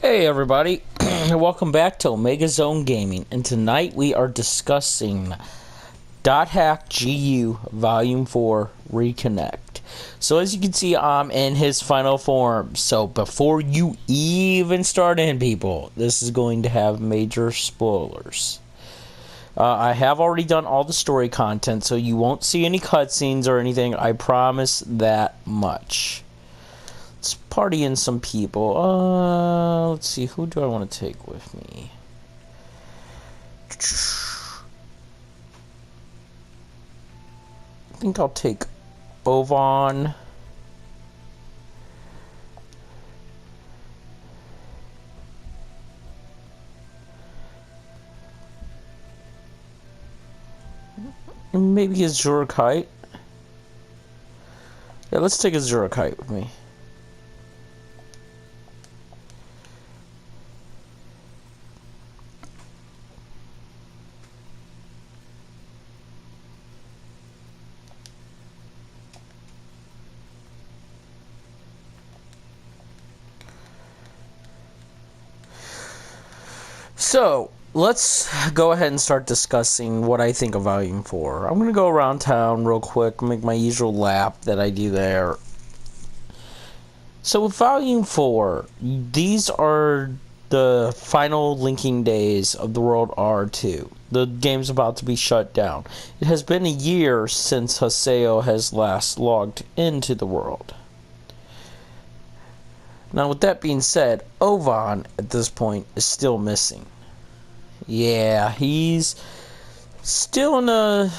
Hey everybody, welcome back to Omega Zone Gaming, and tonight we are discussing .hack GU Volume 4 Reconnect. So as you can see, I'm in his final form, so before you even start in, people, this is going to have major spoilers. I have already done all the story content, so you won't see any cutscenes or anything, I promise that much. Let's party in some people. Let's see, who do I want to take with me? I think I'll take Ovan. And maybe a Zurkite. Yeah, let's take a Zurkite with me. So, let's go ahead and start discussing what I think of Volume 4. I'm going to go around town real quick, make my usual lap that I do there. So with Volume 4, these are the final linking days of the World R2. The game's about to be shut down. It has been a year since Haseo has last logged into the world. Now, with that being said, Ovan, at this point, is still missing. Yeah, he's still in a,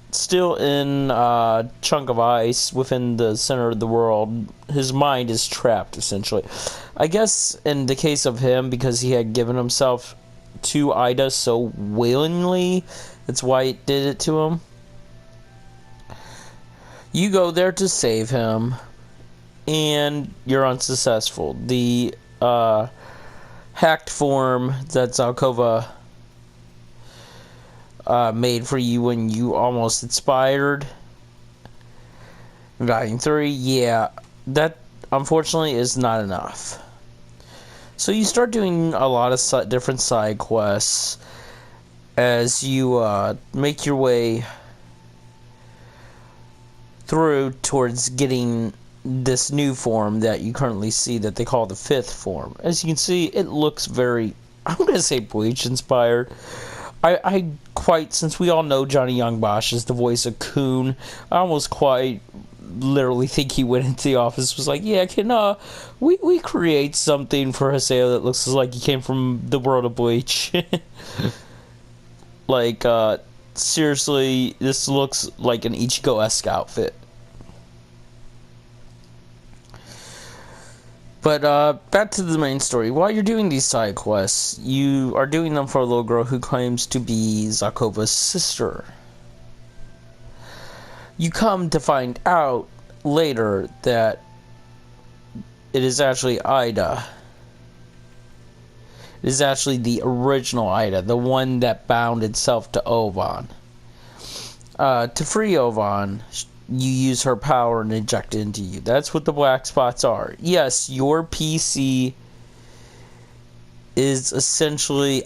still in a chunk of ice within the center of the world. His mind is trapped, essentially. I guess, in the case of him, because he had given himself to Ida so willingly, that's why it did it to him. You go there to save him, and you're unsuccessful. The hacked form that Zalkova made for you when you almost expired, Volume 3, yeah, that unfortunately is not enough. So you start doing a lot of different side quests as you make your way through towards getting this new form that you currently see that they call the 5th form. As you can see, it looks very, I'm going to say, Bleach inspired. I quite, since we all know Johnny Young Bosch is the voice of Coon, I almost quite literally think he went into the office, was like, yeah, can we create something for Haseo that looks like he came from the world of Bleach. Like, seriously, this looks like an Ichigo-esque outfit. But, back to the main story. While you're doing these side quests, you are doing them for a little girl who claims to be Zalkova's sister. You come to find out later that it is actually Ida. It is actually the original Ida, the one that bound itself to Ovan. To free Ovan, you use her power and inject it into you. That's what the black spots are. Yes, your PC is essentially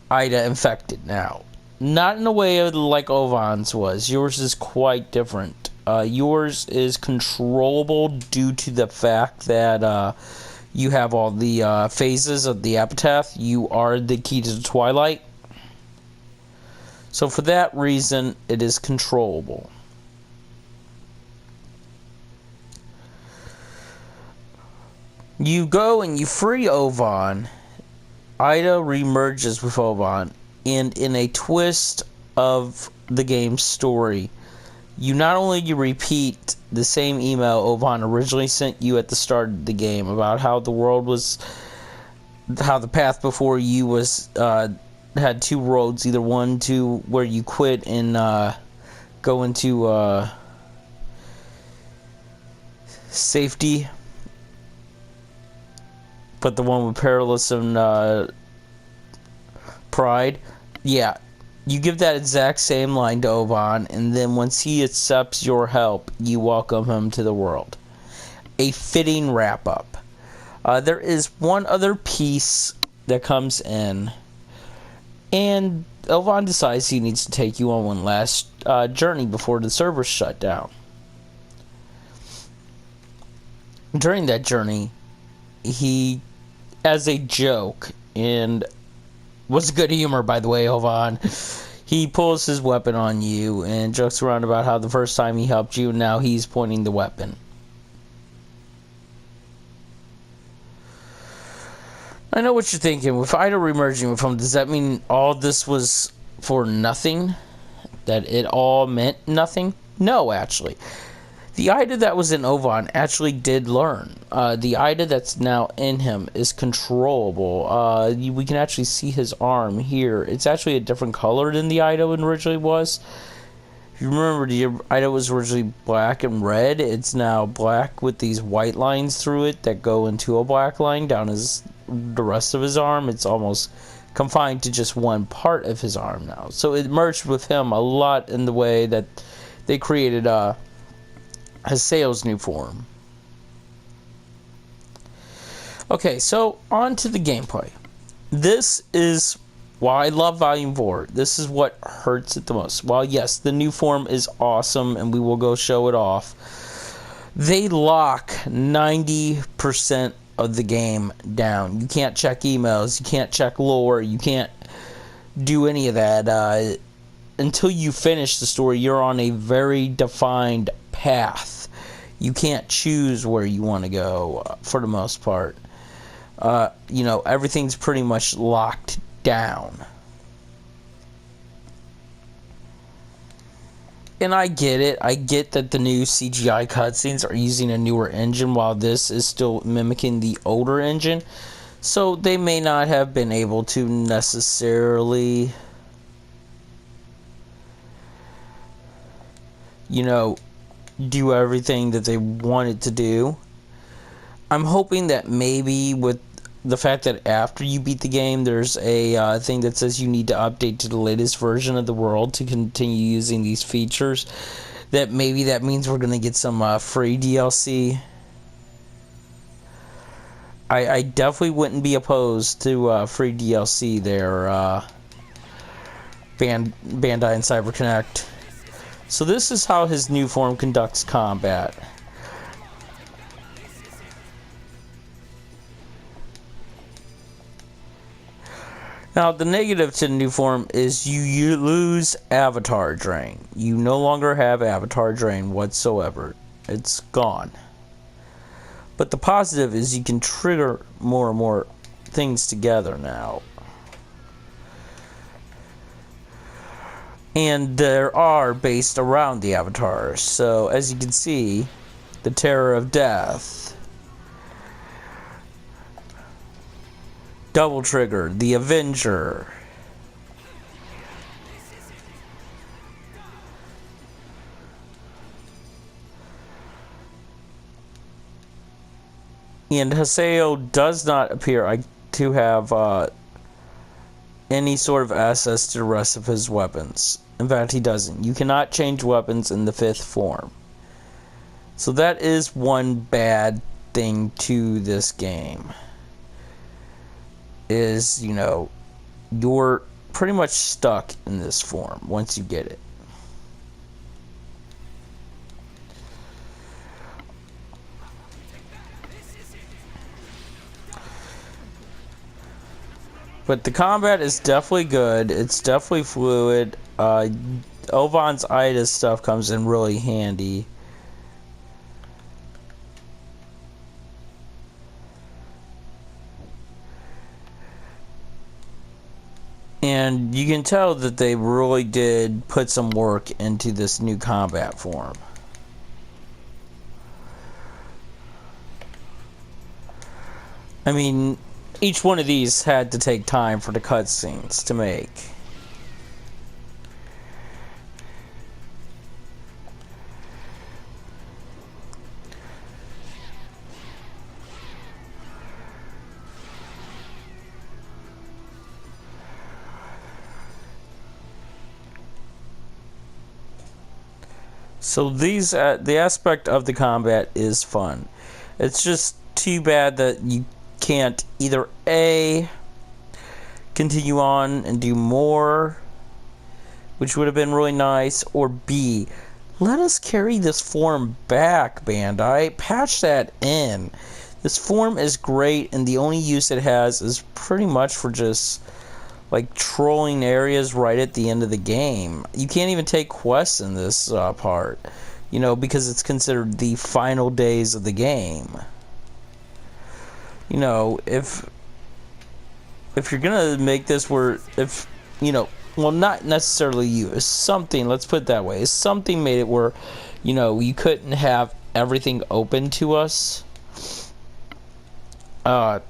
Ida infected now. Not in a way like Ovan's was. Yours is quite different. Yours is controllable due to the fact that you have all the phases of the epitaph. You are the key to the Twilight. So for that reason, it is controllable. You go and you free Ovan. Ida remerges with Ovan, and in a twist of the game's story, you not only repeat the same email Ovan originally sent you at the start of the game about how the world was, how the path before you was had two roads, either one to where you quit and go into safety, but the one with perilous and pride. Yeah, you give that exact same line to Ovan, and then once he accepts your help, you welcome him to the world. A fitting wrap-up. There is one other piece that comes in, and Elvon decides he needs to take you on one last journey before the servers shut down. During that journey, he, as a joke, and was good humor, by the way, Elvon, he pulls his weapon on you and jokes around about how the first time he helped you, now he's pointing the weapon. I know what you're thinking. With Ida remerging with him, does that mean all this was for nothing? That it all meant nothing? No, actually. The Ida that was in Elvon actually did learn. The Ida that's now in him is controllable. We can actually see his arm here. It's actually a different color than the Ida originally was. If you remember, the Ida was originally black and red. It's now black with these white lines through it that go into a black line down the rest of his arm. It's almost confined to just one part of his arm now. So it merged with him a lot in the way that they created Haseo's new form. Okay, so on to the gameplay. This is why I love Volume 4. This is what hurts it the most. While yes, the new form is awesome and we will go show it off, they lock 90% of the game down. You can't check emails, you can't check lore, you can't do any of that. Until you finish the story, you're on a very defined path. You can't choose where you want to go for the most part. Everything's pretty much locked down. And I get it. I get that the new CGI cutscenes are using a newer engine while this is still mimicking the older engine. So they may not have been able to necessarily, do everything that they wanted to do. I'm hoping that maybe with the fact that after you beat the game, there's a thing that says you need to update to the latest version of the world to continue using these features, that maybe that means we're going to get some free DLC. I definitely wouldn't be opposed to free DLC there, Bandai and CyberConnect. So this is how his new form conducts combat. Now, the negative to the new form is you lose avatar drain. You no longer have avatar drain whatsoever. It's gone. But the positive is you can trigger more and more things together now. And there are based around the avatars. So, as you can see, the Terror of Death, Double Trigger, the Avenger, and Haseo does not appear to have any sort of access to the rest of his weapons. In fact, he doesn't. You cannot change weapons in the 5th form. So that is one bad thing to this game. Is, you're pretty much stuck in this form once you get it. But the combat is definitely good. It's definitely fluid. Elvon's Ida stuff comes in really handy. And you can tell that they really did put some work into this new combat form. I mean, each one of these had to take time for the cutscenes to make. So the aspect of the combat is fun. It's just too bad that you can't either A, continue on and do more, which would have been really nice, or B, let us carry this form back, Bandai. Patch that in. This form is great, and the only use it has is pretty much for just like trolling areas right at the end of the game. You can't even take quests in this part, you know, because it's considered the final days of the game. You know, if you're gonna make this where, if, you know, well, not necessarily you, if something, let's put it that way, if something made it where, you know, you couldn't have everything open to us, at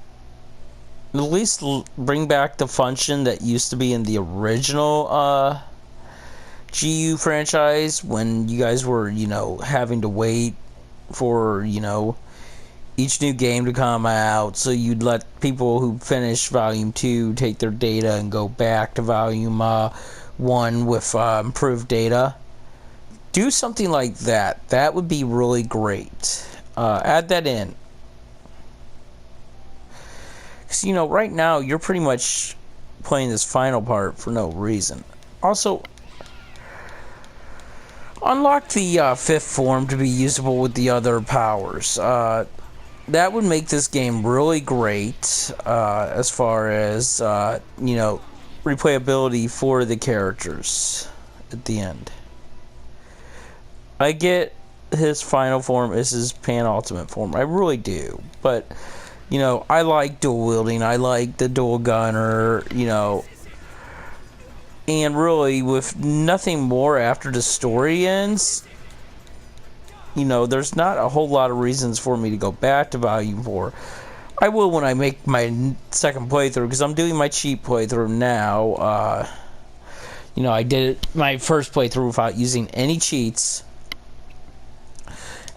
least bring back the function that used to be in the original GU franchise, when you guys were, you know, having to wait for, you know, each new game to come out, so you'd let people who finished Volume 2 take their data and go back to Volume 1 with improved data. Do something like that. That would be really great. Add that in. Because, you know, right now, you're pretty much playing this final part for no reason. Also, unlock the fifth form to be usable with the other powers. That would make this game really great, as far as, you know, replayability for the characters at the end. I get his final form is his pan-ultimate form. I really do. But, you know, I like dual wielding. I like the dual gunner, you know. And really, with nothing more after the story ends, you know, there's not a whole lot of reasons for me to go back to Volume 4. I will when I make my second playthrough, because I'm doing my cheat playthrough now. You know, I did my first playthrough without using any cheats.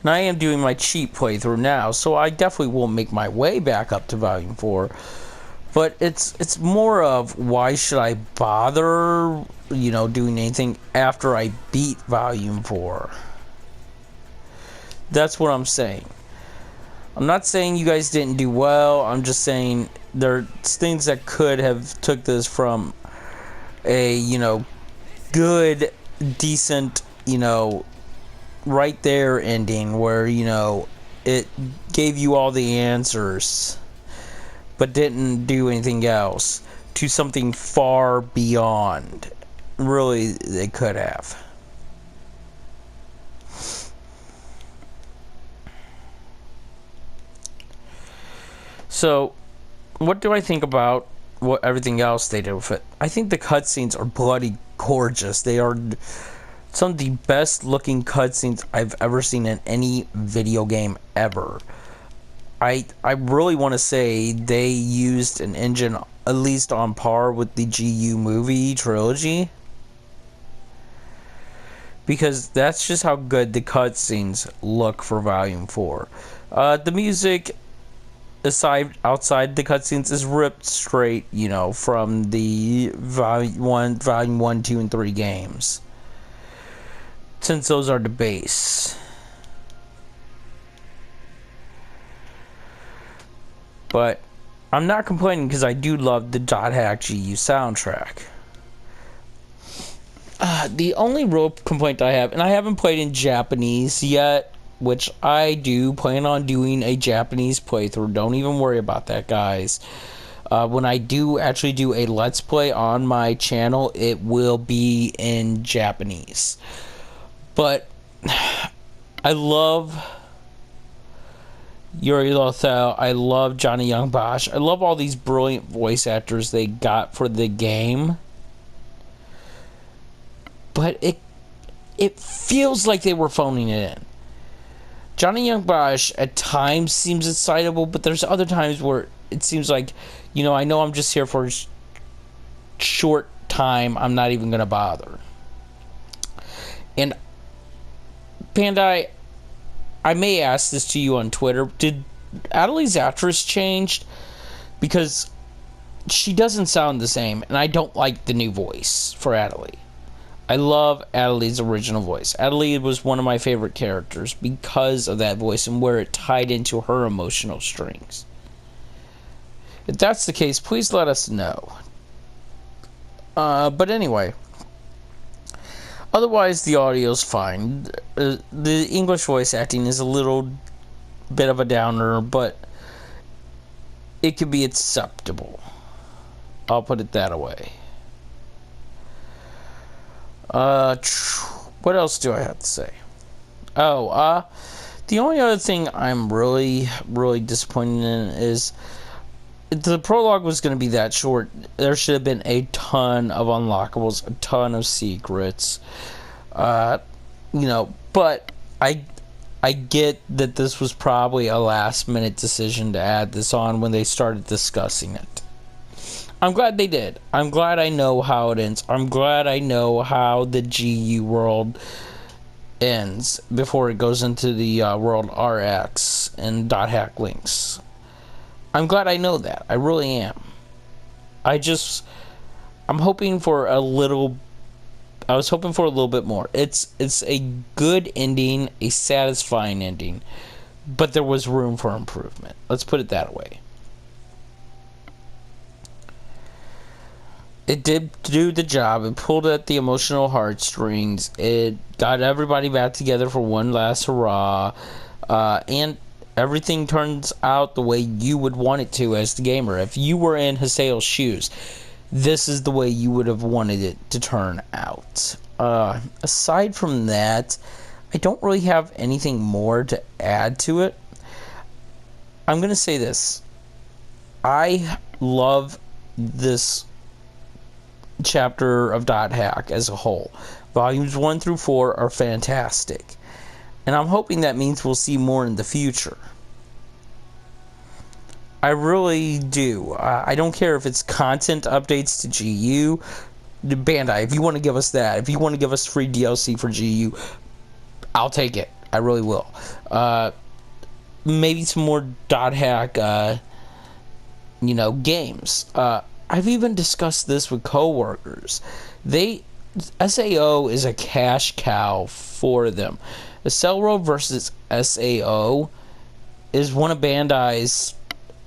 And I am doing my cheat playthrough now, so I definitely will make my way back up to Volume 4. But it's more of, why should I bother, you know, doing anything after I beat Volume 4? That's what I'm saying. I'm not saying you guys didn't do well. I'm just saying there's things that could have took this from a, you know, good, decent, you know, right there ending where, you know, it gave you all the answers but didn't do anything else, to something far beyond. Really, they could have. So, what do I think about what everything else they did with it? I think the cutscenes are bloody gorgeous. They are some of the best looking cutscenes I've ever seen in any video game ever. I really want to say they used an engine at least on par with the GU movie trilogy, because that's just how good the cutscenes look for Volume 4. The music, outside the cutscenes, is ripped straight, you know, from the Volume 1, 2, and 3 games, since those are the base. But I'm not complaining, because I do love the .hack GU soundtrack. The only real complaint I have, and I haven't played in Japanese yet, which I do plan on doing a Japanese playthrough. Don't even worry about that, guys. When I do actually do a Let's Play on my channel, it will be in Japanese. But I love Yuri Lothal. I love Johnny Young Bosch. I love all these brilliant voice actors they got for the game. But it feels like they were phoning it in. Johnny Young Bosch at times seems excitable, but there's other times where it seems like, you know I'm just here for a short time. I'm not even going to bother. And Bandai, I may ask this to you on Twitter. Did Adelie's actress changed? Because she doesn't sound the same, and I don't like the new voice for Adelie. I love Adelaide's original voice. Adelaide was one of my favorite characters because of that voice and where it tied into her emotional strings. If that's the case, please let us know. But anyway, otherwise the audio's fine. The English voice acting is a little bit of a downer, but it could be acceptable. I'll put it that way. What else do I have to say? Oh, the only other thing I'm really disappointed in is the prologue was going to be that short. There should have been a ton of unlockables, a ton of secrets. But I get that this was probably a last-minute decision to add this on when they started discussing it. I'm glad they did. I'm glad I know how it ends. I'm glad I know how the GU world ends before it goes into the world RX and .hack links. I'm glad I know that. I really am. I'm hoping for a little... I was hoping for a little bit more. It's a good ending, a satisfying ending, but there was room for improvement. Let's put it that way. It did do the job. It pulled at the emotional heartstrings. It got everybody back together for one last hurrah. And everything turns out the way you would want it to as the gamer. If you were in Hasael's shoes, this is the way you would have wanted it to turn out. Aside from that, I don't really have anything more to add to it. I'm going to say this. I love this chapter of .hack as a whole. Volumes 1 through 4 are fantastic. And I'm hoping that means we'll see more in the future. I really do. I don't care if it's content updates to GU. Bandai, if you want to give us that, if you want to give us free DLC for GU, I'll take it. I really will. Maybe some more .hack, games. I've even discussed this with coworkers. SAO is a cash cow for them. Accelero versus SAO is one of Bandai's,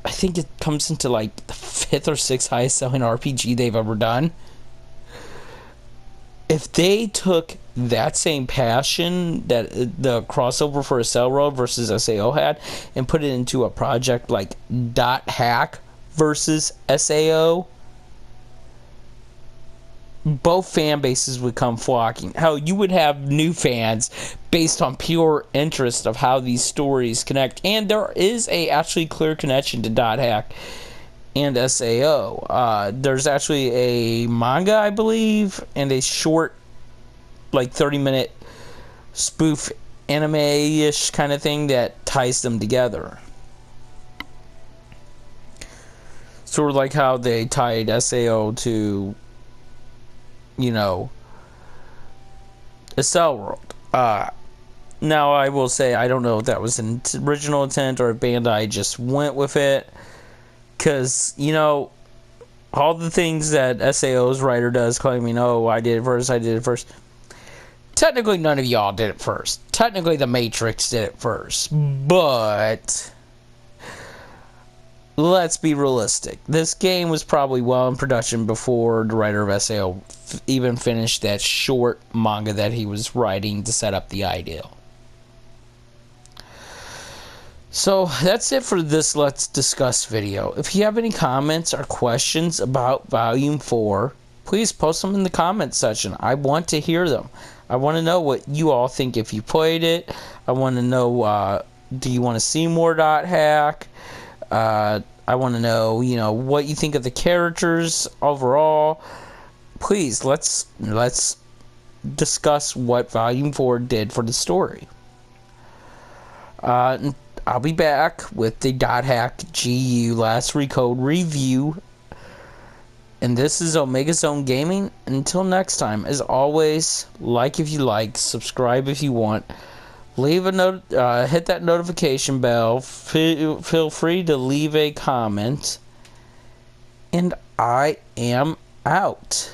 I think it comes into like the 5th or 6th highest selling RPG they've ever done. If they took that same passion that the crossover for Accelero versus SAO had and put it into a project like .hack versus SAO, both fan bases would come flocking. Hell, you would have new fans based on pure interest of how these stories connect. And there is a actually clear connection to .hack and SAO. There's actually a manga, I believe, and a short, like 30-minute spoof anime-ish kind of thing that ties them together. Sort of like how they tied SAO to, Accelero. Now, I will say, I don't know if that was an original intent or if Bandai just went with it. Because, all the things that SAO's writer does, claiming, oh, I did it first. Technically, none of y'all did it first. Technically, The Matrix did it first. But let's be realistic. This game was probably well in production before the writer of SAO even finished that short manga that he was writing to set up the idea. So that's it for this Let's Discuss video. If you have any comments or questions about Volume 4, please post them in the comments section. I want to hear them. I want to know what you all think if you played it. I want to know, do you want to see more .hack? I want to know, what you think of the characters overall. Please, let's discuss what Volume 4 did for the story. I'll be back with the .hack GU Last Recode review. And this is Omega Zone Gaming. Until next time, as always, like if you like, subscribe if you want. Leave a note, hit that notification bell. Feel free to leave a comment. And I am out.